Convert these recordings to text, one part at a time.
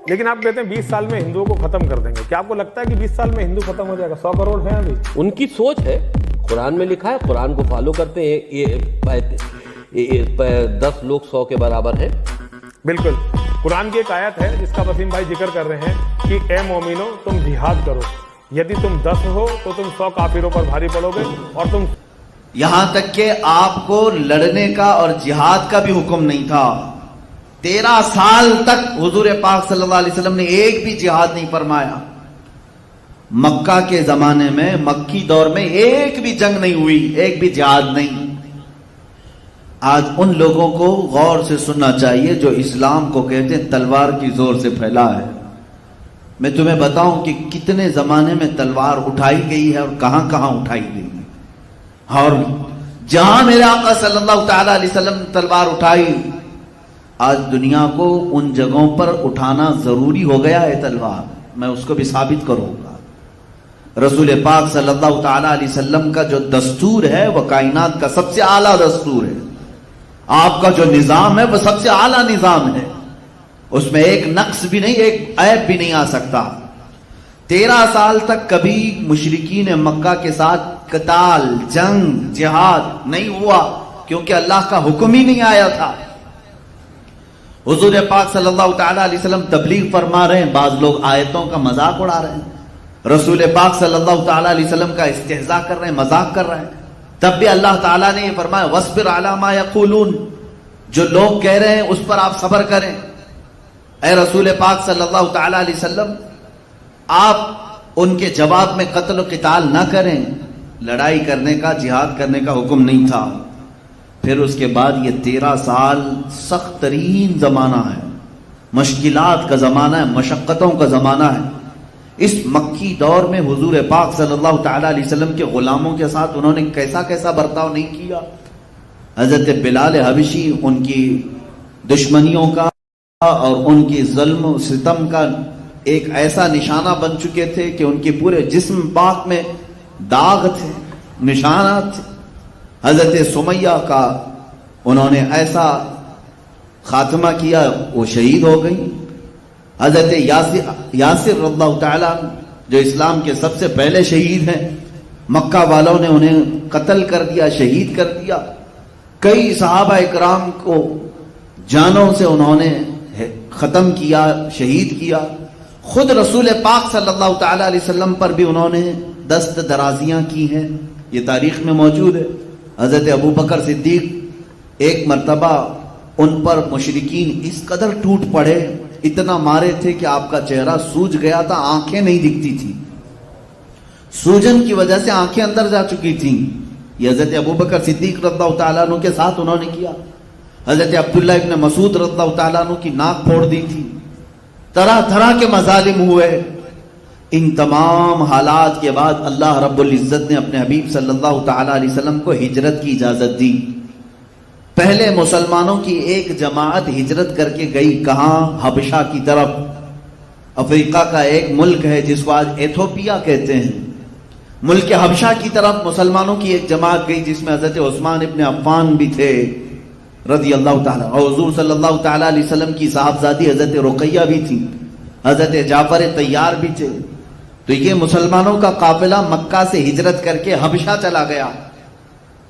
لیکن آپ کہتے ہیں 20 سال میں ہندوؤں کو ختم کر دیں گے. کیا آپ کو لگتا ہے کہ 20 سال میں ہندو ختم ہو جائے گا؟ 100 کروڑ ہیں ابھی. ان کی سوچ ہے، قرآن میں لکھا ہے، قرآن کو فالو کرتے ہیں. یہ 10 لوگ 100 کے برابر ہیں. بالکل. قرآن کی ایک آیت ہے جس کا وسیم بھائی ذکر کر رہے ہیں کہ اے مومنو تم جہاد کرو، یدی تم 10 ہو تو تم 100 کافروں پر بھاری پڑو گے. اور تم یہاں تک کہ آپ کو لڑنے کا اور جہاد کا بھی حکم نہیں تھا. 13 سال تک حضور پاک صلی اللہ علیہ وسلم نے ایک بھی جہاد نہیں فرمایا. مکہ کے زمانے میں، مکی دور میں ایک بھی جنگ نہیں ہوئی، ایک بھی جہاد نہیں. آج ان لوگوں کو غور سے سننا چاہیے جو اسلام کو کہتے ہیں تلوار کی زور سے پھیلا ہے. میں تمہیں بتاؤں کہ کتنے زمانے میں تلوار اٹھائی گئی ہے اور کہاں کہاں اٹھائی گئی ہے. اور جہاں میرے آقا صلی اللہ تعالی علیہ وسلم تلوار اٹھائی، آج دنیا کو ان جگہوں پر اٹھانا ضروری ہو گیا ہے تلوار. میں اس کو بھی ثابت کروں گا. رسول پاک صلی اللہ تعالی علیہ وسلم کا جو دستور ہے وہ کائنات کا سب سے اعلیٰ دستور ہے. آپ کا جو نظام ہے وہ سب سے اعلیٰ نظام ہے. اس میں ایک نقص بھی نہیں، ایک عیب بھی نہیں آ سکتا. 13 سال تک کبھی مشرکین مکہ کے ساتھ قتال، جنگ، جہاد نہیں ہوا، کیونکہ اللہ کا حکم ہی نہیں آیا تھا. حضور پاک صلی اللہ تعالی علیہ وسلم تبلیغ فرما رہے ہیں، بعض لوگ آیتوں کا مذاق اڑا رہے ہیں. رسول پاک صلی اللہ تعالی علیہ وسلم کا استہزاء کر رہے ہیں، مذاق کر رہے ہیں. تب بھی اللہ تعالیٰ نے یہ فرمایا وَاصْبِرْ عَلَىٰ مَا يَقُولُونَ، جو لوگ کہہ رہے ہیں اس پر آپ صبر کریں. اے رسول پاک صلی اللہ تعالی علیہ وسلم، آپ ان کے جواب میں قتل و قتال نہ کریں. لڑائی کرنے کا، جہاد کرنے کا حکم نہیں تھا. پھر اس کے بعد یہ 13 سال سخت ترین زمانہ ہے، مشکلات کا زمانہ ہے، مشقتوں کا زمانہ ہے. اس مکی دور میں حضور پاک صلی اللہ تعالی علیہ وسلم کے غلاموں کے ساتھ انہوں نے کیسا کیسا برتاؤ نہیں کیا. حضرت بلال حبشی ان کی دشمنیوں کا اور ان کی ظلم و ستم کا ایک ایسا نشانہ بن چکے تھے کہ ان کے پورے جسم پاک میں داغ تھے، نشانات تھے. حضرت سمیہ کا انہوں نے ایسا خاتمہ کیا، وہ شہید ہو گئی. حضرت یاسر رضی اللہ تعالیٰ جو اسلام کے سب سے پہلے شہید ہیں، مکہ والوں نے انہیں قتل کر دیا، شہید کر دیا. کئی صحابہ اکرام کو جانوں سے انہوں نے ختم کیا، شہید کیا. خود رسول پاک صلی اللہ تعالی علیہ وسلم پر بھی انہوں نے دست درازیاں کی ہیں، یہ تاریخ میں موجود ہے. حضرت ابو بکر صدیق ایک مرتبہ ان پر مشرکین اس قدر ٹوٹ پڑے، اتنا مارے تھے کہ آپ کا چہرہ سوج گیا تھا، آنکھیں نہیں دکھتی تھی. سوجن کی وجہ سے آنکھیں اندر جا چکی تھیں. یہ حضرت ابو بکر صدیق رضی اللہ تعالیٰ عنہ کے ساتھ انہوں نے کیا. حضرت عبداللہ ابن مسعود رضی اللہ تعالیٰ عنہ کی ناک پھوڑ دی تھی. طرح طرح کے مظالم ہوئے. ان تمام حالات کے بعد اللہ رب العزت نے اپنے حبیب صلی اللہ تعالیٰ علیہ وسلم کو ہجرت کی اجازت دی. پہلے مسلمانوں کی ایک جماعت ہجرت کر کے گئی، کہاں؟ حبشہ کی طرف. افریقہ کا ایک ملک ہے جس کو آج ایتھوپیا کہتے ہیں. ملک حبشہ کی طرف مسلمانوں کی ایک جماعت گئی جس میں حضرت عثمان ابن عفان بھی تھے رضی اللہ تعالیٰ، اور حضور صلی اللہ تعالیٰ علیہ وسلم کی صاحبزادی حضرت رقیہ بھی تھی، حضرت جعفر طیار بھی تھے. تو یہ مسلمانوں کا قافلہ مکہ سے ہجرت کر کے حبشہ چلا گیا.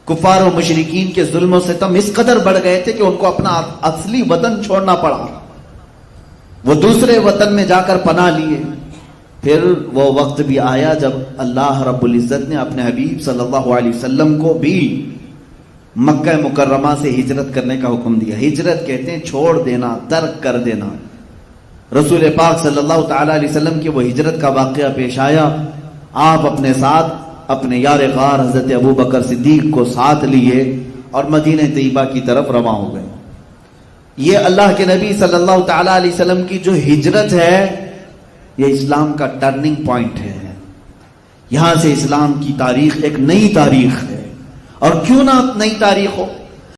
کفار و مشرکین کے ظلم و ستم اس قدر بڑھ گئے تھے کہ ان کو اپنا اصلی وطن چھوڑنا پڑا. وہ دوسرے وطن میں جا کر پناہ لیے. پھر وہ وقت بھی آیا جب اللہ رب العزت نے اپنے حبیب صلی اللہ علیہ وسلم کو بھی مکہ مکرمہ سے ہجرت کرنے کا حکم دیا. ہجرت کہتے ہیں چھوڑ دینا، ترک کر دینا. رسول پاک صلی اللہ تعالی علیہ وسلم کی وہ ہجرت کا واقعہ پیش آیا. آپ اپنے ساتھ اپنے یار غار حضرت ابو بکر صدیق کو ساتھ لیے اور مدینہ طیبہ کی طرف رواں ہو گئے. یہ اللہ کے نبی صلی اللہ تعالی علیہ وسلم کی جو ہجرت ہے، یہ اسلام کا ٹرننگ پوائنٹ ہے. یہاں سے اسلام کی تاریخ ایک نئی تاریخ ہے. اور کیوں نہ نئی تاریخ ہو؟